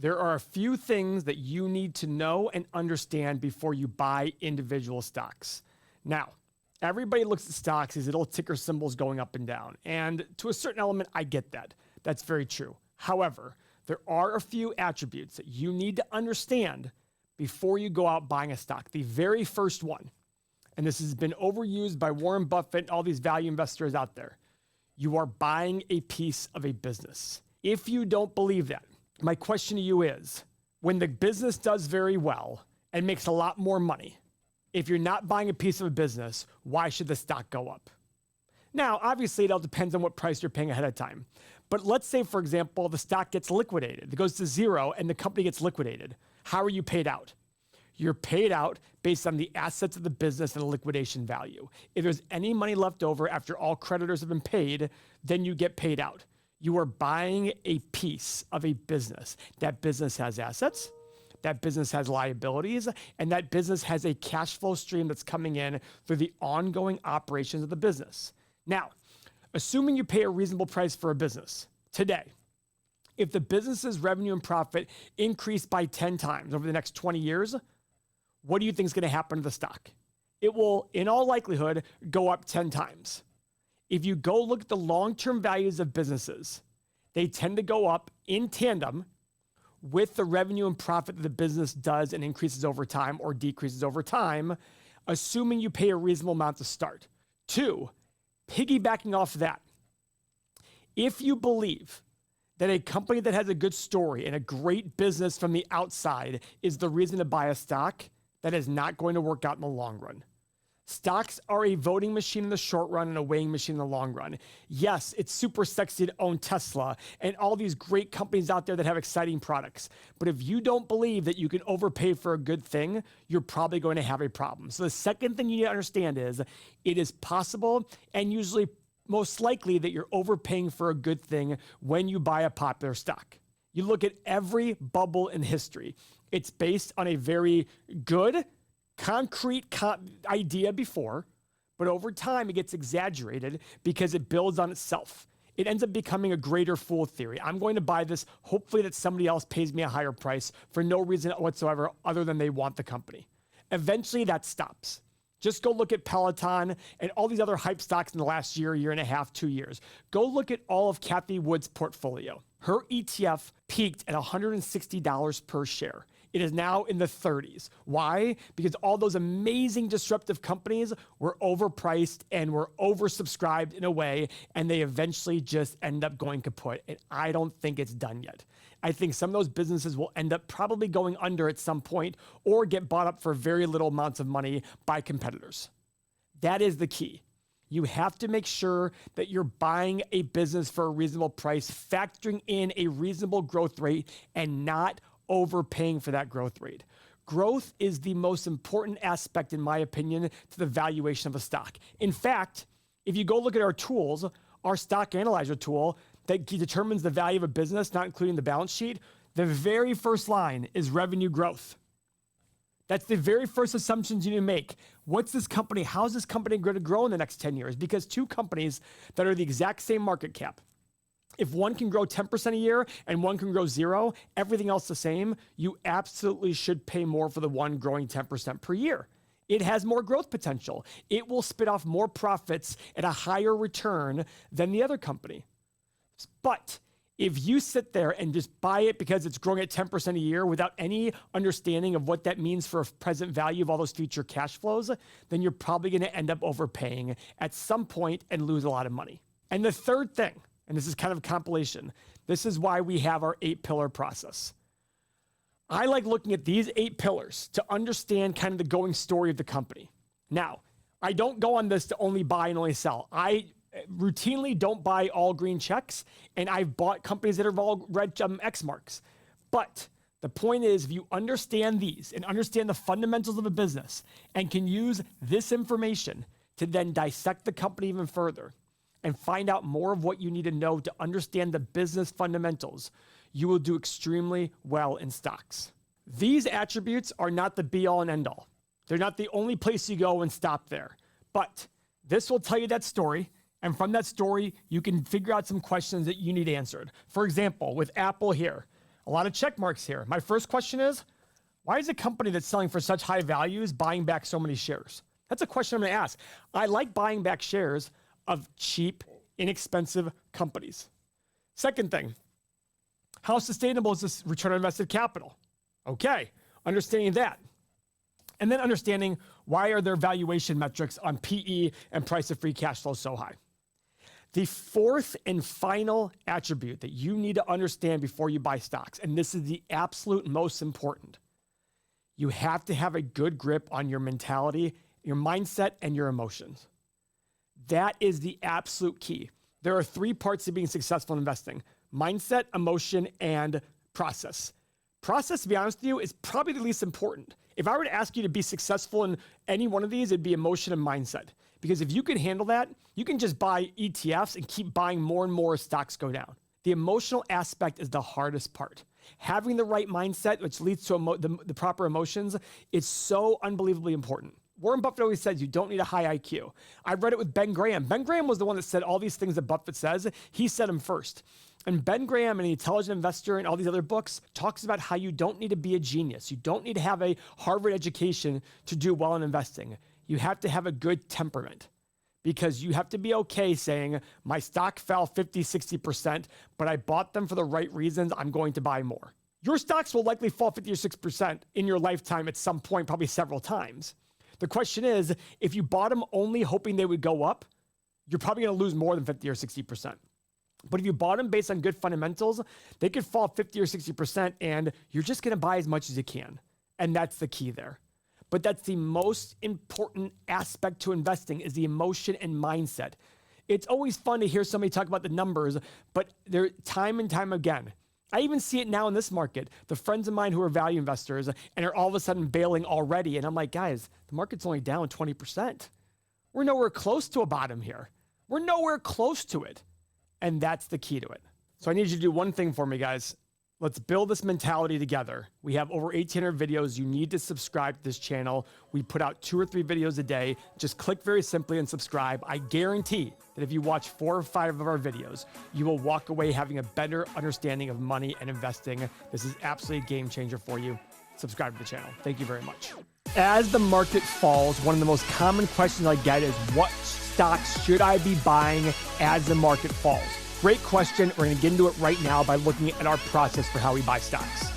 there are a few things that you need to know and understand before you buy individual stocks. Now, everybody looks at stocks as little ticker symbols going up and down. And to a certain element, I get that. That's very true. However, there are a few attributes that you need to understand before you go out buying a stock. The very first one, and this has been overused by Warren Buffett and all these value investors out there, you are buying a piece of a business. If you don't believe that, my question to you is, when the business does very well and makes a lot more money, if you're not buying a piece of a business, why should the stock go up? Now, obviously, it all depends on what price you're paying ahead of time. But let's say, for example, the stock gets liquidated. It goes to zero and the company gets liquidated. How are you paid out? You're paid out based on the assets of the business and the liquidation value. If there's any money left over after all creditors have been paid, then you get paid out. You are buying a piece of a business. That business has assets, that business has liabilities, and that business has a cash flow stream that's coming in through the ongoing operations of the business. Now, assuming you pay a reasonable price for a business today, if the business's revenue and profit increase by 10 times over the next 20 years, what do you think is going to happen to the stock? It will, in all likelihood, go up 10 times. If you go look at the long-term values of businesses, they tend to go up in tandem with the revenue and profit that the business does and increases over time or decreases over time, assuming you pay a reasonable amount to start. 2, piggybacking off that, if you believe that a company that has a good story and a great business from the outside is the reason to buy a stock, that is not going to work out in the long run. Stocks are a voting machine in the short run and a weighing machine in the long run. Yes, it's super sexy to own Tesla and all these great companies out there that have exciting products. But if you don't believe that you can overpay for a good thing, you're probably going to have a problem. So the second thing you need to understand is it is possible and usually most likely that you're overpaying for a good thing when you buy a popular stock. You look at every bubble in history. It's based on a very good, concrete idea before, but over time it gets exaggerated because it builds on itself. It ends up becoming a greater fool theory. I'm going to buy this, hopefully that somebody else pays me a higher price for no reason whatsoever other than they want the company. Eventually that stops. Just go look at Peloton and all these other hype stocks in the last year, year and a half, 2 years. Go look at all of Cathie Wood's portfolio. Her ETF peaked at $160 per share. It is now in the 30s. Why? Because all those amazing disruptive companies were overpriced and were oversubscribed in a way, and they eventually just end up going kaput. And I don't think it's done yet. I think some of those businesses will end up probably going under at some point or get bought up for very little amounts of money by competitors. That is the key. You have to make sure that you're buying a business for a reasonable price, factoring in a reasonable growth rate and not overpaying for that growth rate. Growth is the most important aspect, in my opinion, to the valuation of a stock. In fact, if you go look at our tools, our stock analyzer tool that determines the value of a business, not including the balance sheet, the very first line is revenue growth. That's the very first assumptions you need to make. What's this company? How is this company going to grow in the next 10 years? Because two companies that are the exact same market cap, if one can grow 10% a year and one can grow 0, everything else the same, you absolutely should pay more for the one growing 10% per year. It has more growth potential. It will spit off more profits at a higher return than the other company. But if you sit there and just buy it because it's growing at 10% a year without any understanding of what that means for a present value of all those future cash flows, then you're probably going to end up overpaying at some point and lose a lot of money. And the third thing, and this is kind of a compilation, this is why we have our 8-pillar process. I like looking at these 8 pillars to understand kind of the going story of the company. Now, I don't go on this to only buy and only sell. I routinely don't buy all green checks, and I've bought companies that are all red X marks. But the point is, if you understand these and understand the fundamentals of a business and can use this information to then dissect the company even further and find out more of what you need to know to understand the business fundamentals, you will do extremely well in stocks. These attributes are not the be all and end all. They're not the only place you go and stop there. But this will tell you that story. And from that story, you can figure out some questions that you need answered. For example, with Apple here, A lot of check marks here. My first question is, why is a company that's selling for such high values buying back so many shares? That's a question I'm going to ask. I like buying back shares of cheap, inexpensive companies. Second thing, how sustainable is this return on invested capital? Okay, understanding that. And then understanding why are their valuation metrics on PE and price of free cash flow so high? The fourth and final attribute that you need to understand before you buy stocks, and this is the absolute most important, you have to have a good grip on your mentality, your mindset, and your emotions. That is the absolute key. There are 3 parts to being successful in investing: mindset, emotion, and process. Process, to be honest with you, is probably the least important. If I were to ask you to be successful in any one of these, it'd be emotion and mindset. Because if you can handle that, you can just buy ETFs and keep buying more and more as stocks go down. The emotional aspect is the hardest part. Having the right mindset, which leads to the proper emotions, is so unbelievably important. Warren Buffett always says you don't need a high IQ. I read it with Ben Graham. Ben Graham was the one that said all these things that Buffett says. He said them first. And Ben Graham and The Intelligent Investor and all these other books talks about how you don't need to be a genius. You don't need to have a Harvard education to do well in investing. You have to have a good temperament, because you have to be okay saying, my stock fell 50, 60%, but I bought them for the right reasons. I'm going to buy more. Your stocks will likely fall 50 or 6% in your lifetime at some point, probably several times. The question is, if you bought them only hoping they would go up, you're probably going to lose more than 50 or 60%. But if you bought them based on good fundamentals, they could fall 50 or 60%, and you're just going to buy as much as you can. And that's the key there. But that's the most important aspect to investing, is the emotion and mindset. It's always fun to hear somebody talk about the numbers, but they're time and time again. I even see it now in this market. The friends of mine who are value investors and are all of a sudden bailing already. And I'm like, guys, the market's only down 20%. We're nowhere close to a bottom here. We're nowhere close to it. And that's the key to it. So I need you to do one thing for me, guys. Let's build this mentality together. We have over 1,800 videos. You need to subscribe to this channel. We put out 2 or 3 videos a day. Just click very simply and subscribe. I guarantee that if you watch 4 or 5 of our videos, you will walk away having a better understanding of money and investing. This is absolutely a game changer for you. Subscribe to the channel. Thank you very much. As the market falls, one of the most common questions I get is, what stocks should I be buying as the market falls? Great question. We're going to get into it right now by looking at our process for how we buy stocks.